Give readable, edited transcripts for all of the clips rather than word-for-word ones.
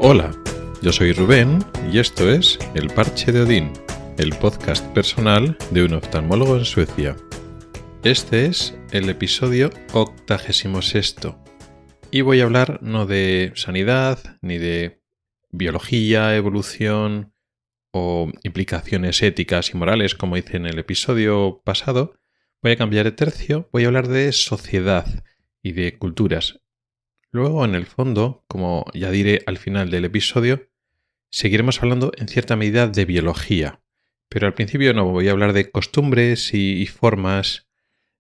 Hola, yo soy Rubén y esto es El Parche de Odín, el podcast personal de un oftalmólogo en Suecia. Este es el episodio 86 y voy a hablar no de sanidad, ni de biología, evolución o implicaciones éticas y morales como hice en el episodio pasado. Voy a cambiar de tercio, voy a hablar de sociedad y de culturas. Luego, en el fondo, como ya diré al final del episodio, seguiremos hablando en cierta medida de biología. Pero al principio no, voy a hablar de costumbres y formas,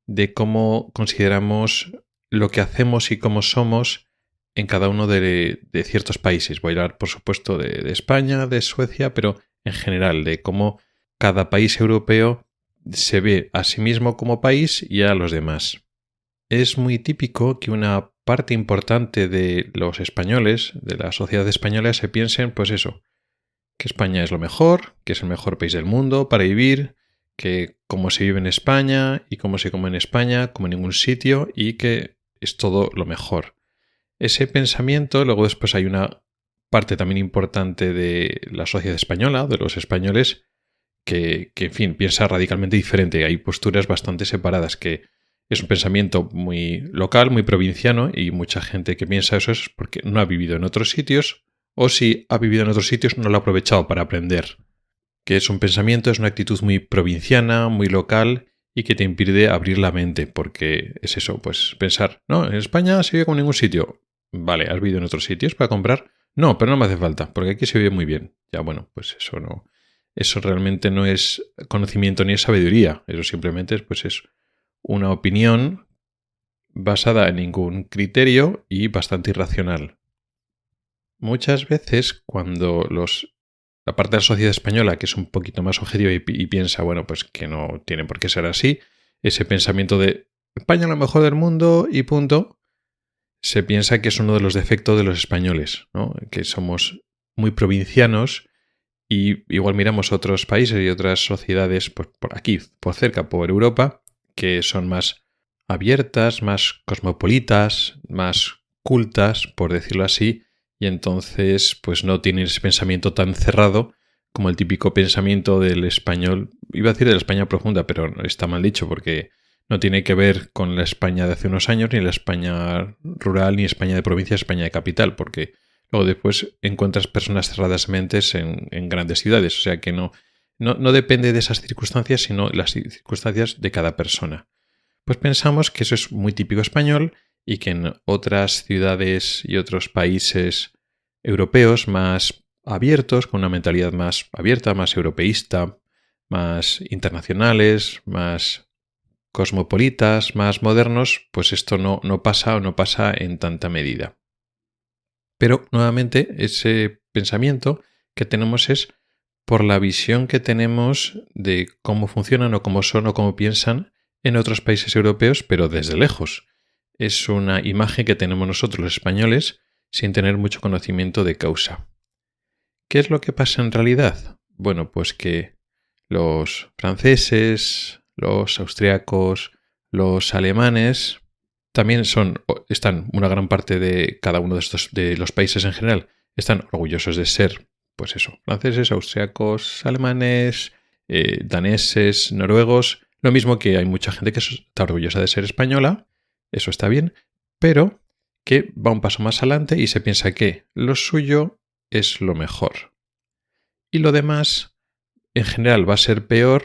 de cómo consideramos lo que hacemos y cómo somos en cada uno de ciertos países. Voy a hablar, por supuesto, de España, de Suecia, pero en general, de cómo cada país europeo se ve a sí mismo como país y a los demás. Es muy típico que una parte importante de los españoles, de la sociedad española, se piensen, pues eso, que España es lo mejor, que es el mejor país del mundo para vivir, que cómo se vive en España y cómo se come en España, como en ningún sitio, y que es todo lo mejor. Ese pensamiento, luego después hay una parte también importante de la sociedad española, de los españoles, que en fin, piensa radicalmente diferente. Hay posturas bastante separadas, que es un pensamiento muy local, muy provinciano, y mucha gente que piensa eso es porque no ha vivido en otros sitios, o si ha vivido en otros sitios no lo ha aprovechado para aprender. Que es un pensamiento, es una actitud muy provinciana, muy local, y que te impide abrir la mente, porque es eso, pues pensar, no, en España se vive como en ningún sitio. Vale, ¿has vivido en otros sitios para comprar? No, pero no me hace falta, porque aquí se vive muy bien. Ya, bueno, pues eso no. Eso realmente no es conocimiento ni es sabiduría. Eso simplemente es, pues es una opinión basada en ningún criterio y bastante irracional. Muchas veces cuando la parte de la sociedad española, que es un poquito más objetiva y piensa, bueno, pues que no tiene por qué ser así, ese pensamiento de España lo mejor del mundo y punto, se piensa que es uno de los defectos de los españoles, ¿no? Que somos muy provincianos y igual miramos otros países y otras sociedades pues, por aquí, por cerca, por Europa, que son más abiertas, más cosmopolitas, más cultas, por decirlo así, y entonces pues no tienen ese pensamiento tan cerrado como el típico pensamiento del español, iba a decir de la España profunda, pero está mal dicho porque no tiene que ver con la España de hace unos años, ni la España rural, ni España de provincia, España de capital, porque luego después encuentras personas cerradas mentes en grandes ciudades, o sea que no depende de esas circunstancias, sino las circunstancias de cada persona. Pues pensamos que eso es muy típico español y que en otras ciudades y otros países europeos más abiertos, con una mentalidad más abierta, más europeísta, más internacionales, más cosmopolitas, más modernos, pues esto no pasa o no pasa en tanta medida. Pero nuevamente ese pensamiento que tenemos es por la visión que tenemos de cómo funcionan o cómo son o cómo piensan en otros países europeos, pero desde lejos. Es una imagen que tenemos nosotros los españoles sin tener mucho conocimiento de causa. ¿Qué es lo que pasa en realidad? Bueno, pues que los franceses, los austriacos, los alemanes también están una gran parte de cada uno de los países en general, están orgullosos de ser, pues eso, franceses, austriacos, alemanes, daneses, noruegos. Lo mismo que hay mucha gente que está orgullosa de ser española, eso está bien, pero que va un paso más adelante y se piensa que lo suyo es lo mejor. Y lo demás, en general, va a ser peor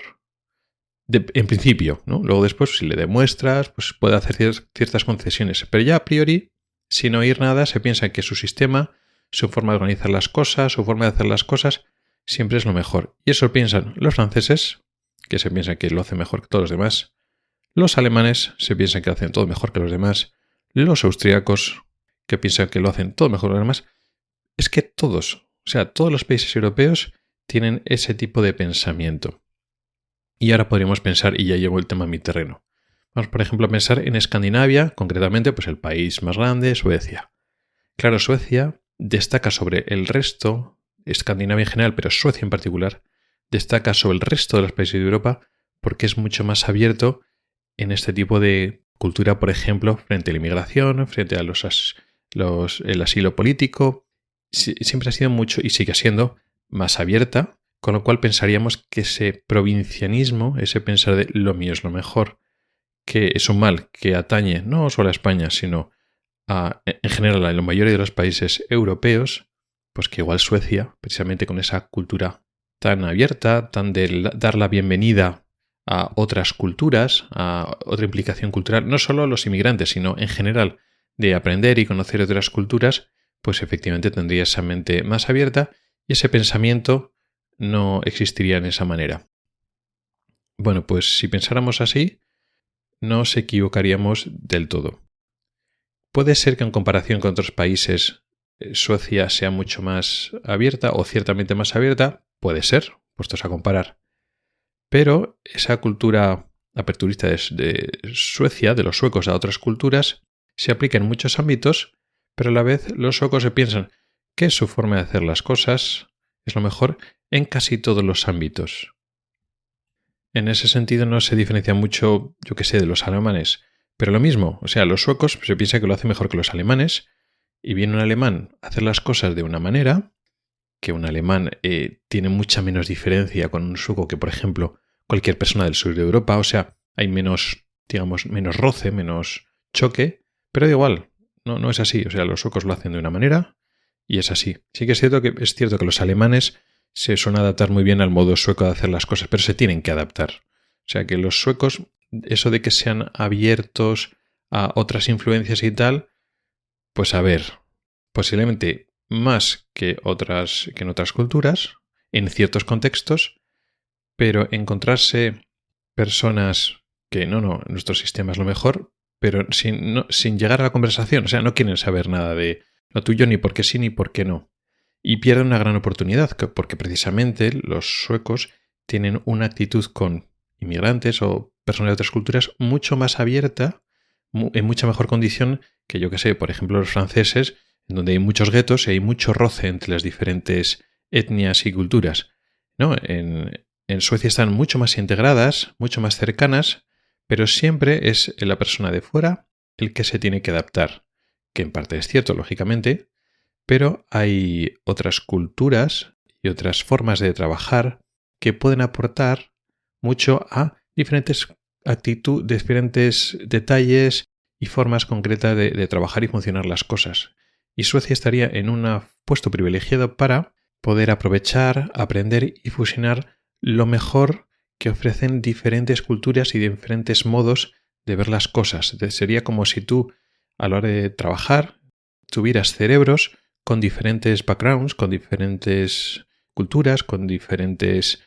en principio, ¿no? Luego después, si le demuestras, pues puede hacer ciertas concesiones. Pero ya a priori, sin oír nada, se piensa que su sistema, su forma de organizar las cosas, su forma de hacer las cosas, siempre es lo mejor. Y eso piensan los franceses, que se piensan que lo hacen mejor que todos los demás. Los alemanes se piensan que lo hacen todo mejor que los demás. Los austríacos, que piensan que lo hacen todo mejor que los demás. Es que todos los países europeos tienen ese tipo de pensamiento. Y ahora podríamos pensar, y ya llevo el tema a mi terreno. Vamos, por ejemplo, a pensar en Escandinavia, concretamente, pues el país más grande, Suecia. Claro, Suecia destaca sobre el resto, Escandinavia en general, pero Suecia en particular, destaca sobre el resto de los países de Europa porque es mucho más abierto en este tipo de cultura, por ejemplo, frente a la inmigración, frente a el asilo político. siempre ha sido mucho y sigue siendo más abierta, con lo cual pensaríamos que ese provincianismo, ese pensar de lo mío es lo mejor, que es un mal que atañe no solo a España, sino en general a la mayoría de los países europeos, pues que igual Suecia, precisamente con esa cultura tan abierta, tan de dar la bienvenida a otras culturas, a otra implicación cultural, no solo a los inmigrantes, sino en general de aprender y conocer otras culturas, pues efectivamente tendría esa mente más abierta y ese pensamiento no existiría en esa manera. Bueno, pues si pensáramos así, nos equivocaríamos del todo. Puede ser que en comparación con otros países Suecia sea mucho más abierta o ciertamente más abierta, puede ser, puestos a comparar. Pero esa cultura aperturista de Suecia, de los suecos a otras culturas, se aplica en muchos ámbitos, pero a la vez los suecos se piensan que su forma de hacer las cosas es lo mejor en casi todos los ámbitos. En ese sentido no se diferencia mucho, yo que sé, de los alemanes. Pero lo mismo, o sea, los suecos se piensa que lo hacen mejor que los alemanes y viene un alemán a hacer las cosas de una manera que un alemán tiene mucha menos diferencia con un sueco que, por ejemplo, cualquier persona del sur de Europa. O sea, hay menos, digamos, menos roce, menos choque, pero da igual, no es así. O sea, los suecos lo hacen de una manera y es así. Sí que es cierto que los alemanes se suelen adaptar muy bien al modo sueco de hacer las cosas, pero se tienen que adaptar. O sea que los suecos, eso de que sean abiertos a otras influencias y tal, pues a ver, posiblemente más que en otras culturas, en ciertos contextos, pero encontrarse personas que nuestro sistema es lo mejor, pero sin llegar a la conversación, o sea, no quieren saber nada de lo tuyo, ni por qué sí ni por qué no. Y pierden una gran oportunidad, porque precisamente los suecos tienen una actitud con inmigrantes o personas de otras culturas mucho más abierta, en mucha mejor condición que, yo que sé, por ejemplo, los franceses, en donde hay muchos guetos y hay mucho roce entre las diferentes etnias y culturas. ¿No? En Suecia están mucho más integradas, mucho más cercanas, pero siempre es la persona de fuera el que se tiene que adaptar, que en parte es cierto, lógicamente, pero hay otras culturas y otras formas de trabajar que pueden aportar mucho a diferentes actitudes, diferentes detalles y formas concretas de trabajar y funcionar las cosas. Y Suecia estaría en un puesto privilegiado para poder aprovechar, aprender y fusionar lo mejor que ofrecen diferentes culturas y diferentes modos de ver las cosas. Sería como si tú, a la hora de trabajar, tuvieras cerebros con diferentes backgrounds, con diferentes culturas, con diferentes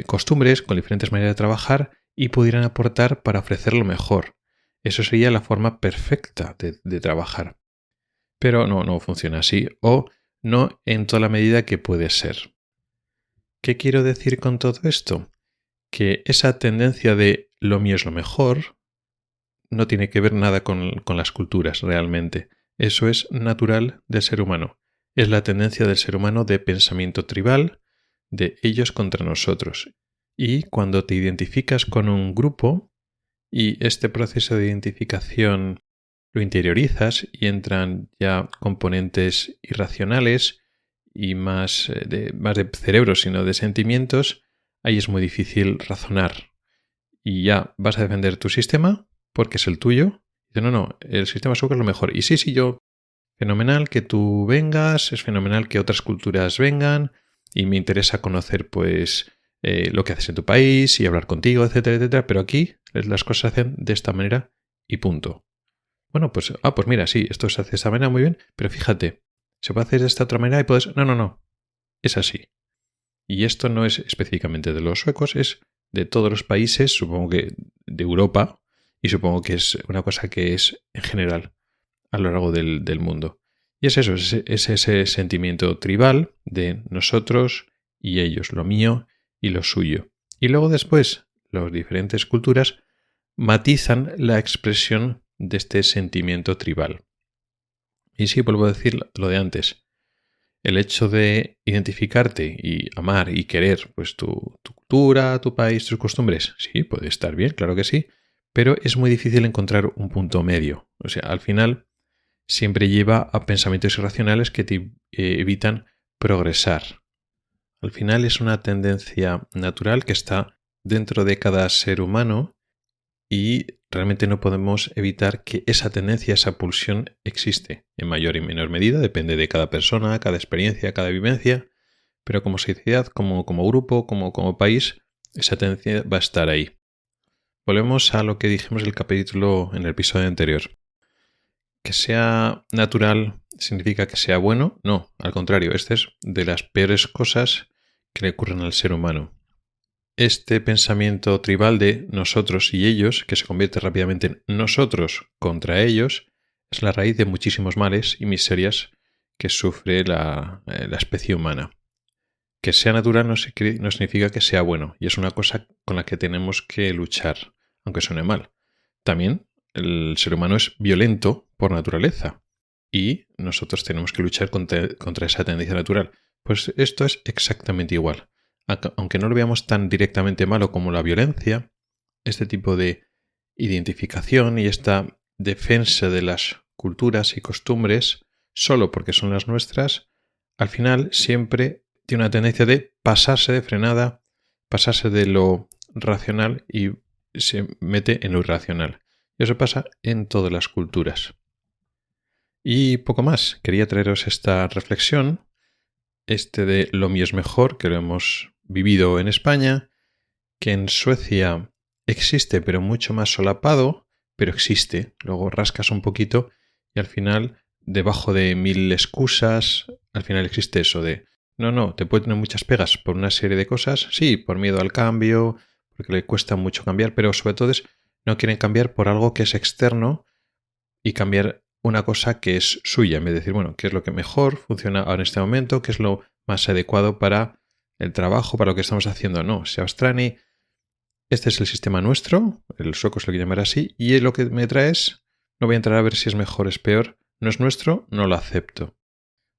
costumbres, con diferentes maneras de trabajar y pudieran aportar para ofrecer lo mejor. Eso sería la forma perfecta de trabajar. Pero no funciona así, o no en toda la medida que puede ser. ¿Qué quiero decir con todo esto? Que esa tendencia de lo mío es lo mejor no tiene que ver nada con las culturas realmente. Eso es natural del ser humano. Es la tendencia del ser humano de pensamiento tribal, de ellos contra nosotros. Y cuando te identificas con un grupo y este proceso de identificación lo interiorizas y entran ya componentes irracionales y más de cerebro, sino de sentimientos, ahí es muy difícil razonar. Y ya vas a defender tu sistema porque es el tuyo. Dice, no, el sistema sueco es lo mejor. Y sí, yo, fenomenal que tú vengas, es fenomenal que otras culturas vengan y me interesa conocer pues lo que haces en tu país y hablar contigo, etcétera, etcétera. Pero aquí las cosas se hacen de esta manera y punto. Bueno, pues mira, sí, esto se hace de esta manera muy bien, pero fíjate, se puede hacer de esta otra manera y puedes... No, es así. Y esto no es específicamente de los suecos, es de todos los países, supongo que de Europa, y supongo que es una cosa que es en general a lo largo del mundo. Y es eso, es ese sentimiento tribal de nosotros y ellos, lo mío y lo suyo. Y luego después, las diferentes culturas matizan la expresión de este sentimiento tribal. Y sí, vuelvo a decir lo de antes. El hecho de identificarte y amar y querer pues tu cultura, tu país, tus costumbres, sí, puede estar bien, claro que sí, pero es muy difícil encontrar un punto medio. O sea, al final, siempre lleva a pensamientos irracionales que te evitan progresar. Al final es una tendencia natural que está dentro de cada ser humano y realmente no podemos evitar que esa tendencia, esa pulsión existe en mayor y menor medida, depende de cada persona, cada experiencia, cada vivencia, pero como sociedad, como grupo, como país, esa tendencia va a estar ahí. Volvemos a lo que dijimos en el episodio anterior. ¿Que sea natural significa que sea bueno? No, al contrario, esta es de las peores cosas que le ocurren al ser humano. Este pensamiento tribal de nosotros y ellos, que se convierte rápidamente en nosotros contra ellos, es la raíz de muchísimos males y miserias que sufre la especie humana. Que sea natural no significa que sea bueno, y es una cosa con la que tenemos que luchar, aunque suene mal. También el ser humano es violento por naturaleza, y nosotros tenemos que luchar contra esa tendencia natural. Pues esto es exactamente igual. Aunque no lo veamos tan directamente malo como la violencia, este tipo de identificación y esta defensa de las culturas y costumbres, solo porque son las nuestras, al final siempre tiene una tendencia de pasarse de frenada, pasarse de lo racional y se mete en lo irracional. Y eso pasa en todas las culturas. Y poco más. Quería traeros esta reflexión, de lo mío es mejor, que lo hemos vivido en España, que en Suecia existe, pero mucho más solapado, pero existe. Luego rascas un poquito y al final, debajo de 1000 excusas, al final existe eso de no, te puede tener muchas pegas por una serie de cosas, sí, por miedo al cambio, porque le cuesta mucho cambiar, pero sobre todo no quieren cambiar por algo que es externo y cambiar una cosa que es suya, en vez de decir, bueno, ¿qué es lo que mejor funciona ahora en este momento? ¿Qué es lo más adecuado para el trabajo, para lo que estamos haciendo? No, se abstrae. Este es el sistema nuestro, el sueco se lo quiere llamar así, y lo que me trae es, no voy a entrar a ver si es mejor o es peor, no es nuestro, no lo acepto.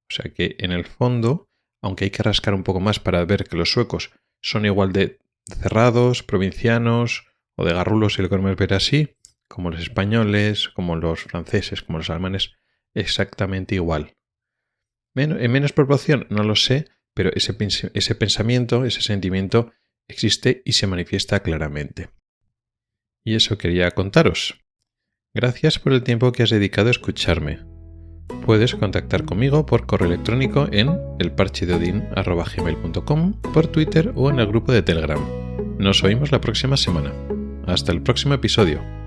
O sea que en el fondo, aunque hay que rascar un poco más para ver que los suecos son igual de cerrados, provincianos o de garrulos, si lo queremos ver así, como los españoles, como los franceses, como los alemanes, exactamente igual. En menos proporción, no lo sé, pero ese pensamiento, ese sentimiento existe y se manifiesta claramente. Y eso quería contaros. Gracias por el tiempo que has dedicado a escucharme. Puedes contactar conmigo por correo electrónico en elparchedeodin@gmail.com, por Twitter o en el grupo de Telegram. Nos oímos la próxima semana. Hasta el próximo episodio.